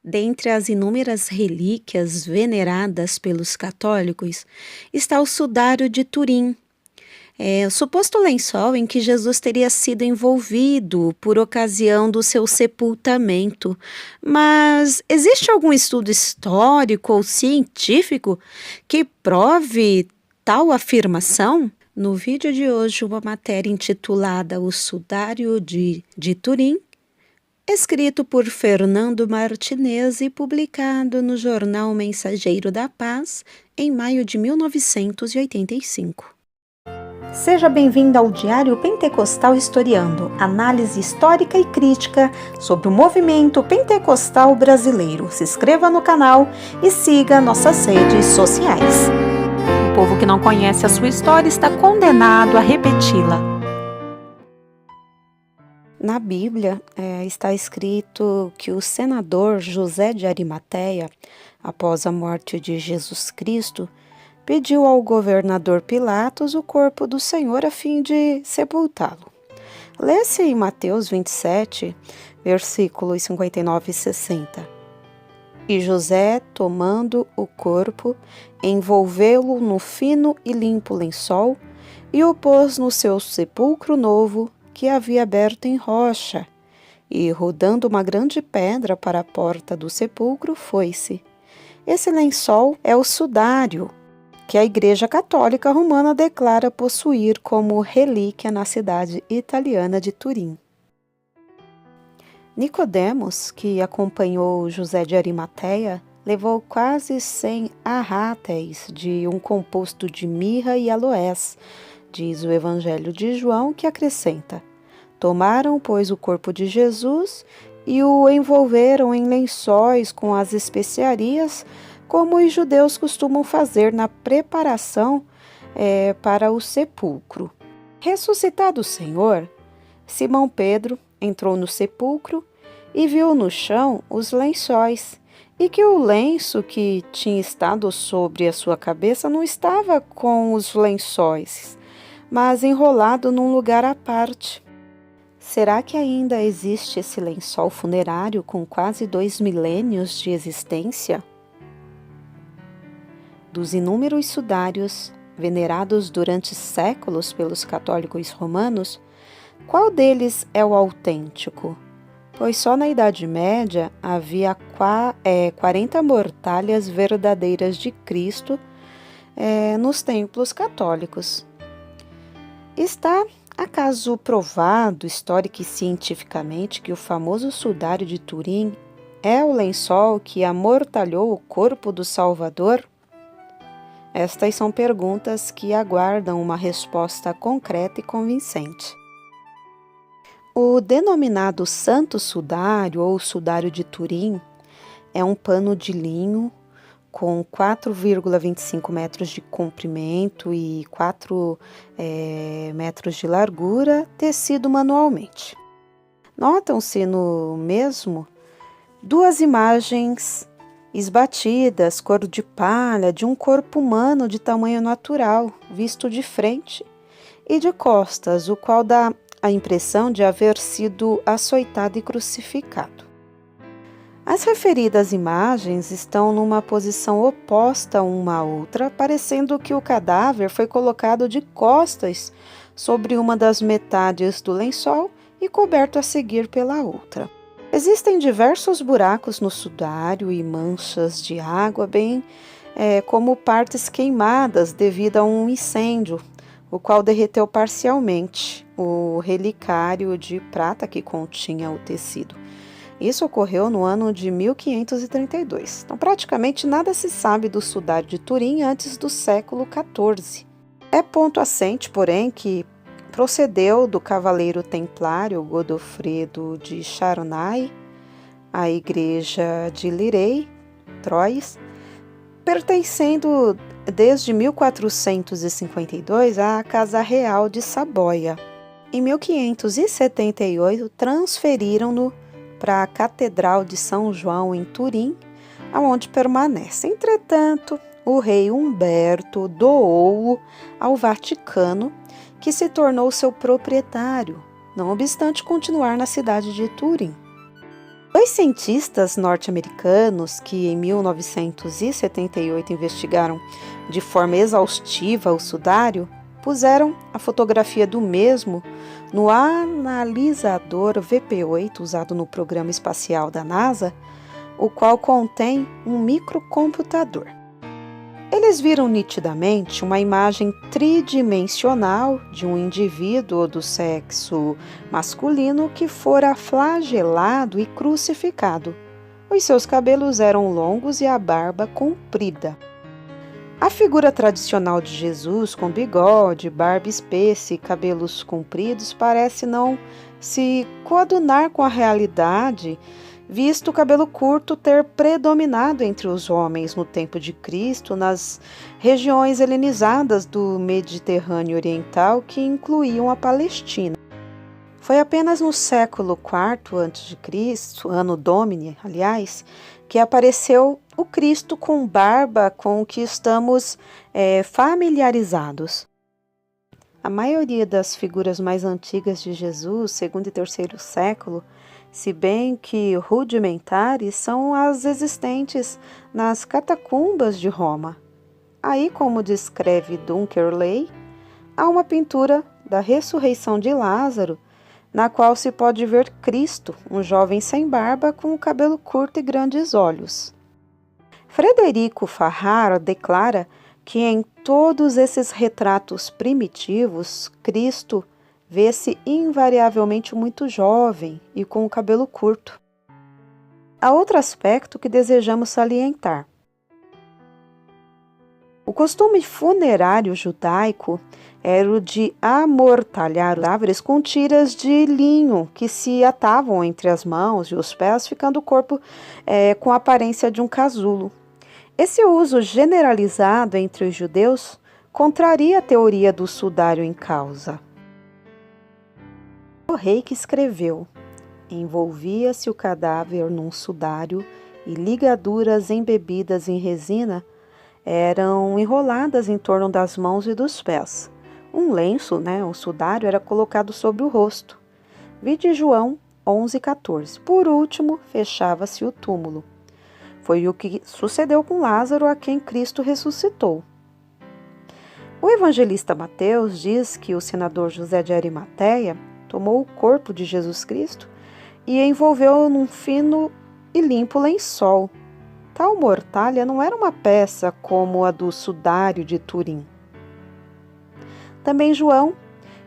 Dentre as inúmeras relíquias veneradas pelos católicos está o sudário de Turim, o suposto lençol em que Jesus teria sido envolvido por ocasião do seu sepultamento. Mas existe algum estudo histórico ou científico que prove tal afirmação? No vídeo de hoje, uma matéria intitulada O Sudário de Turim, escrito por Fernando Martinez e publicado no jornal Mensageiro da Paz em maio de 1985. Seja bem-vindo ao Diário Pentecostal Historiando, análise histórica e crítica sobre o movimento pentecostal brasileiro. Se inscreva no canal e siga nossas redes sociais. O povo que não conhece a sua história está condenado a repeti-la. Na Bíblia está escrito que o senador José de Arimateia, após a morte de Jesus Cristo, pediu ao governador Pilatos o corpo do Senhor a fim de sepultá-lo. Lê-se em Mateus 27, versículos 59 e 60. E José, tomando o corpo, envolveu-o no fino e limpo lençol e o pôs no seu sepulcro novo, que havia aberto em rocha, e rodando uma grande pedra para a porta do sepulcro, foi-se. Esse lençol é o sudário, que a Igreja Católica Romana declara possuir como relíquia na cidade italiana de Turim. Nicodemos, que acompanhou José de Arimateia, levou quase 100 arráteis de um composto de mirra e aloés, diz o Evangelho de João, que acrescenta: tomaram, pois, o corpo de Jesus e o envolveram em lençóis com as especiarias, como os judeus costumam fazer na preparação para o sepulcro. Ressuscitado o Senhor, Simão Pedro entrou no sepulcro e viu no chão os lençóis, e que o lenço que tinha estado sobre a sua cabeça não estava com os lençóis, mas enrolado num lugar à parte. Será que ainda existe esse lençol funerário com quase 2 milênios de existência? Dos inúmeros sudários venerados durante séculos pelos católicos romanos, qual deles é o autêntico? Pois só na Idade Média havia 40 mortalhas verdadeiras de Cristo nos templos católicos. Está acaso provado histórica e cientificamente que o famoso sudário de Turim é o lençol que amortalhou o corpo do Salvador? Estas são perguntas que aguardam uma resposta concreta e convincente. O denominado Santo Sudário ou Sudário de Turim é um pano de linho com 4,25 metros de comprimento e 4 metros de largura, tecido manualmente. Notam-se no mesmo 2 imagens esbatidas, cor de palha, de um corpo humano de tamanho natural, visto de frente e de costas, o qual dá a impressão de haver sido açoitado e crucificado. As referidas imagens estão numa posição oposta uma à outra, parecendo que o cadáver foi colocado de costas sobre uma das metades do lençol e coberto a seguir pela outra. Existem diversos buracos no sudário e manchas de água, bem como partes queimadas devido a um incêndio, o qual derreteu parcialmente o relicário de prata que continha o tecido. Isso ocorreu no ano de 1532. Então, praticamente nada se sabe do sudário de Turim antes do século XIV. É ponto assente, porém, que procedeu do cavaleiro templário Godofredo de Charnay, a igreja de Lirey, Troyes, pertencendo desde 1452 à Casa Real de Saboia. Em 1578, transferiram-no para a Catedral de São João em Turim, onde permanece. Entretanto, o rei Humberto doou-o ao Vaticano, que se tornou seu proprietário, não obstante continuar na cidade de Turim. Dois cientistas norte-americanos que em 1978 investigaram de forma exaustiva o sudário puseram a fotografia do mesmo no analisador VP8 usado no programa espacial da NASA, o qual contém um microcomputador. Eles viram nitidamente uma imagem tridimensional de um indivíduo do sexo masculino que fora flagelado e crucificado. Os seus cabelos eram longos e a barba comprida. A figura tradicional de Jesus, com bigode, barba espessa e cabelos compridos, parece não se coadunar com a realidade, visto o cabelo curto ter predominado entre os homens no tempo de Cristo nas regiões helenizadas do Mediterrâneo Oriental, que incluíam a Palestina. Foi apenas no século IV a.C., Anno Domini, aliás, que apareceu o Cristo com barba com o que estamos familiarizados. A maioria das figuras mais antigas de Jesus, segundo e terceiro século, se bem que rudimentares, são as existentes nas catacumbas de Roma. Aí, como descreve Dunkerley, há uma pintura da ressurreição de Lázaro, na qual se pode ver Cristo, um jovem sem barba, com o cabelo curto e grandes olhos. Frederico Farrar declara que em todos esses retratos primitivos, Cristo vê-se invariavelmente muito jovem e com o cabelo curto. Há outro aspecto que desejamos salientar. O costume funerário judaico era o de amortalhar os cadáveres com tiras de linho que se atavam entre as mãos e os pés, ficando o corpo com a aparência de um casulo. Esse uso generalizado entre os judeus contraria a teoria do sudário em causa. O rei que escreveu: envolvia-se o cadáver num sudário e ligaduras embebidas em resina eram enroladas em torno das mãos e dos pés. Um lenço, o sudário, era colocado sobre o rosto. Vide João 11,14. Por último, fechava-se o túmulo. Foi o que sucedeu com Lázaro, a quem Cristo ressuscitou. O evangelista Mateus diz que o senador José de Arimateia tomou o corpo de Jesus Cristo e envolveu num fino e limpo lençol. Tal mortalha não era uma peça como a do sudário de Turim. Também João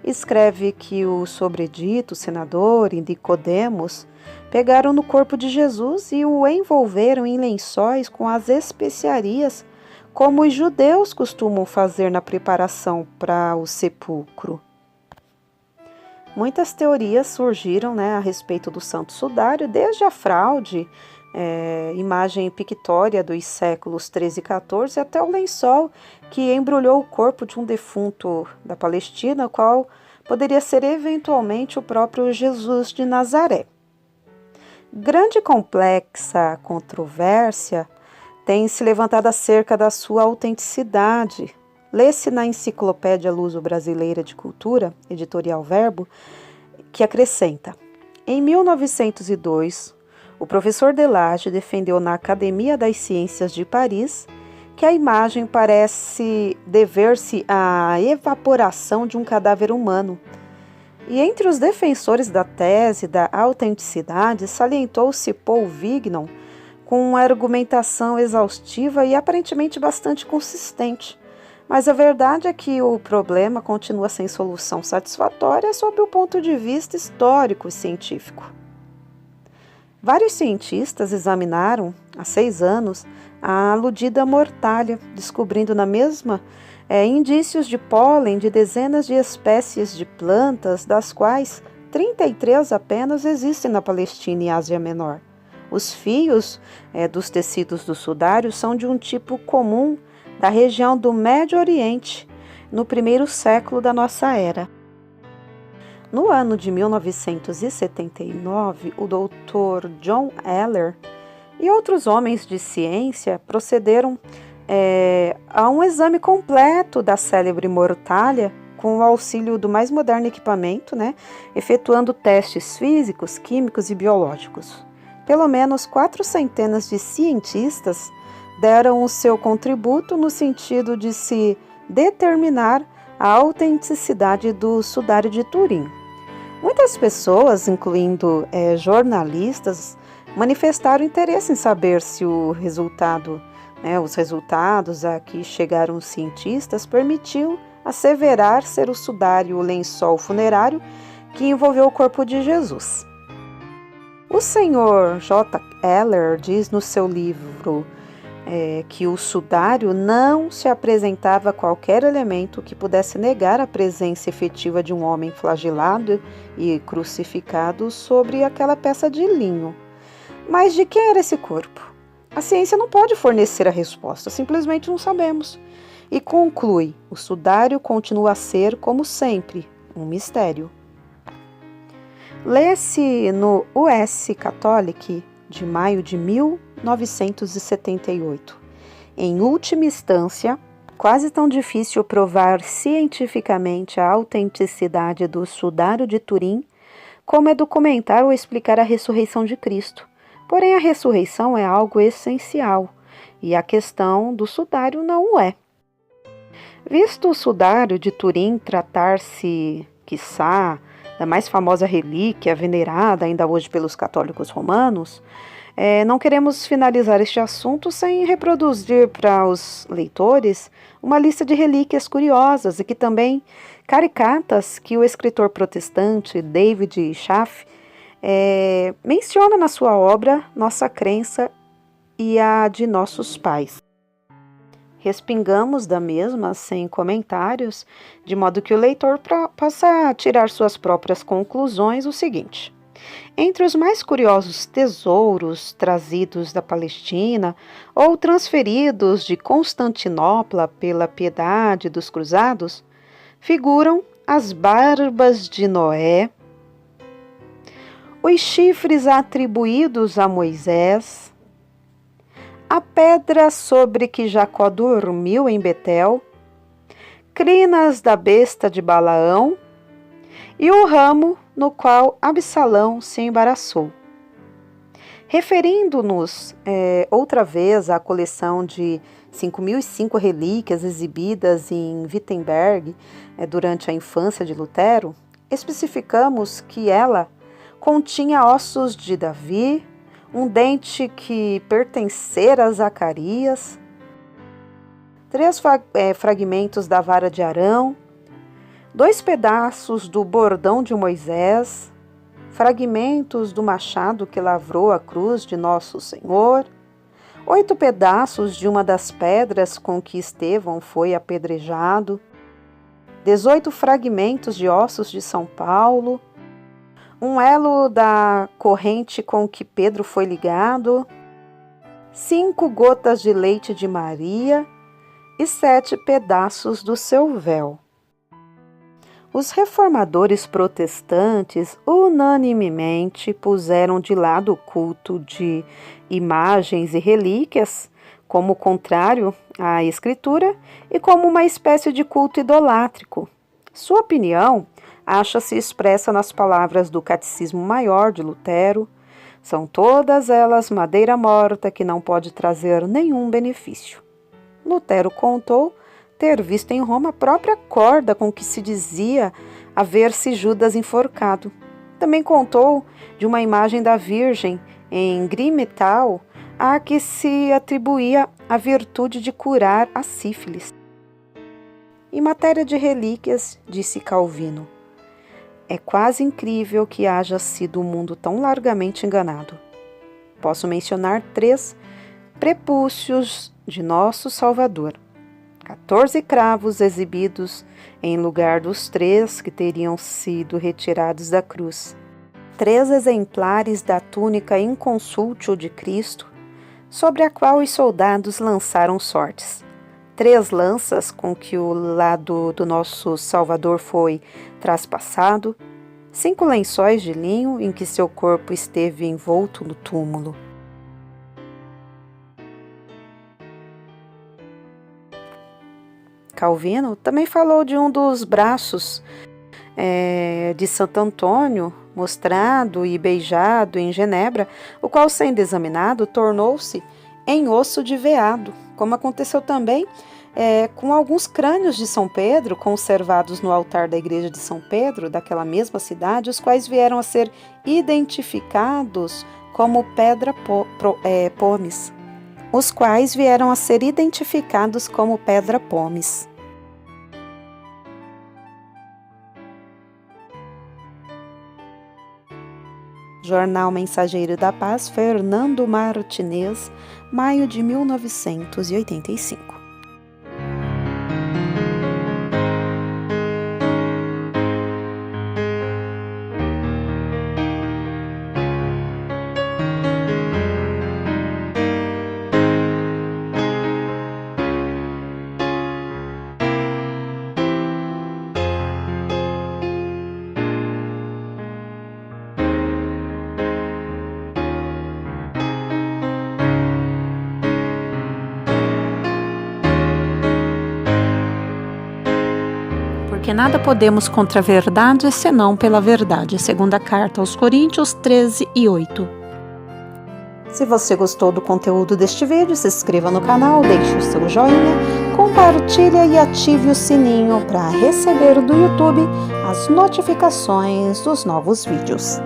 escreve que o sobredito senador e Nicodemos pegaram no corpo de Jesus e o envolveram em lençóis com as especiarias, como os judeus costumam fazer na preparação para o sepulcro. Muitas teorias surgiram a respeito do Santo Sudário, desde a fraude, imagem pictória dos séculos 13 e 14, até o lençol que embrulhou o corpo de um defunto da Palestina, qual poderia ser eventualmente o próprio Jesus de Nazaré. Grande e complexa controvérsia tem se levantado acerca da sua autenticidade. Lê-se na Enciclopédia Luso-Brasileira de Cultura, editorial Verbo, que acrescenta: em 1902, o professor Delage defendeu na Academia das Ciências de Paris que a imagem parece dever-se à evaporação de um cadáver humano. E entre os defensores da tese da autenticidade, salientou-se Paul Vignon com uma argumentação exaustiva e aparentemente bastante consistente. Mas a verdade é que o problema continua sem solução satisfatória sob o ponto de vista histórico e científico. Vários cientistas examinaram, há 6 anos, a aludida mortalha, descobrindo na mesma indícios de pólen de dezenas de espécies de plantas, das quais 33 apenas existem na Palestina e Ásia Menor. Os fios dos tecidos do sudário são de um tipo comum da região do Médio Oriente, no 1º século da nossa era. No ano de 1979, o Dr. John Eller e outros homens de ciência procederam a um exame completo da célebre mortalha com o auxílio do mais moderno equipamento, efetuando testes físicos, químicos e biológicos. pelo menos 400 de cientistas deram o seu contributo no sentido de se determinar a autenticidade do sudário de Turim. Muitas pessoas, incluindo jornalistas, manifestaram interesse em saber se os resultados a que chegaram os cientistas permitiu asseverar ser o sudário o lençol funerário que envolveu o corpo de Jesus. O Sr. J. Eller diz no seu livro que o sudário não se apresentava qualquer elemento que pudesse negar a presença efetiva de um homem flagelado e crucificado sobre aquela peça de linho. Mas de quem era esse corpo? A ciência não pode fornecer a resposta, simplesmente não sabemos. E conclui, o sudário continua a ser, como sempre, um mistério. Lê-se no US Catholic, de maio de 1978. Em última instância, quase tão difícil provar cientificamente a autenticidade do sudário de Turim como é documentar ou explicar a ressurreição de Cristo. Porém, a ressurreição é algo essencial e a questão do sudário não o é. Visto o sudário de Turim tratar-se, quiçá, da mais famosa relíquia venerada ainda hoje pelos católicos romanos, não queremos finalizar este assunto sem reproduzir para os leitores uma lista de relíquias curiosas e que também caricatas que o escritor protestante David Schaff menciona na sua obra Nossa Crença e a de Nossos Pais. Respingamos da mesma sem comentários, de modo que o leitor possa tirar suas próprias conclusões o seguinte. Entre os mais curiosos tesouros trazidos da Palestina ou transferidos de Constantinopla pela piedade dos cruzados, figuram as barbas de Noé, os chifres atribuídos a Moisés, a pedra sobre que Jacó dormiu em Betel, crinas da besta de Balaão e o ramo no qual Absalão se embaraçou. Referindo-nos outra vez à coleção de 5.005 relíquias exibidas em Wittenberg durante a infância de Lutero, especificamos que ela continha ossos de Davi, um dente que pertencera a Zacarias, 3 fragmentos da vara de Arão, 2 pedaços do bordão de Moisés, fragmentos do machado que lavrou a cruz de Nosso Senhor, 8 pedaços de uma das pedras com que Estevão foi apedrejado, 18 fragmentos de ossos de São Paulo, um elo da corrente com que Pedro foi ligado, 5 gotas de leite de Maria e 7 pedaços do seu véu. Os reformadores protestantes unanimemente puseram de lado o culto de imagens e relíquias como contrário à Escritura e como uma espécie de culto idolátrico. Sua opinião acha-se expressa nas palavras do Catecismo Maior de Lutero: são todas elas madeira morta que não pode trazer nenhum benefício. Lutero contou ter visto em Roma a própria corda com que se dizia haver-se Judas enforcado. Também contou de uma imagem da Virgem em Grimetal a que se atribuía a virtude de curar a sífilis. Em matéria de relíquias, disse Calvino, é quase incrível que haja sido o mundo tão largamente enganado. Posso mencionar 3 prepúcios de Nosso Salvador, 14 cravos exibidos em lugar dos 3 que teriam sido retirados da cruz, 3 exemplares da túnica inconsútil de Cristo, sobre a qual os soldados lançaram sortes, 3 lanças com que o lado do Nosso Salvador foi traspassado, 5 lençóis de linho em que seu corpo esteve envolto no túmulo. Calvino também falou de um dos braços de Santo Antônio mostrado e beijado em Genebra, o qual, sendo examinado, tornou-se em osso de veado, como aconteceu também com alguns crânios de São Pedro conservados no altar da igreja de São Pedro, daquela mesma cidade, os quais vieram a ser identificados como pedra-pomes. Jornal Mensageiro da Paz, Fernando Martinez, maio de 1985. Porque nada podemos contra a verdade, senão pela verdade. Segunda carta aos Coríntios 13:8. Se você gostou do conteúdo deste vídeo, se inscreva no canal, deixe o seu joinha, compartilhe e ative o sininho para receber do YouTube as notificações dos novos vídeos.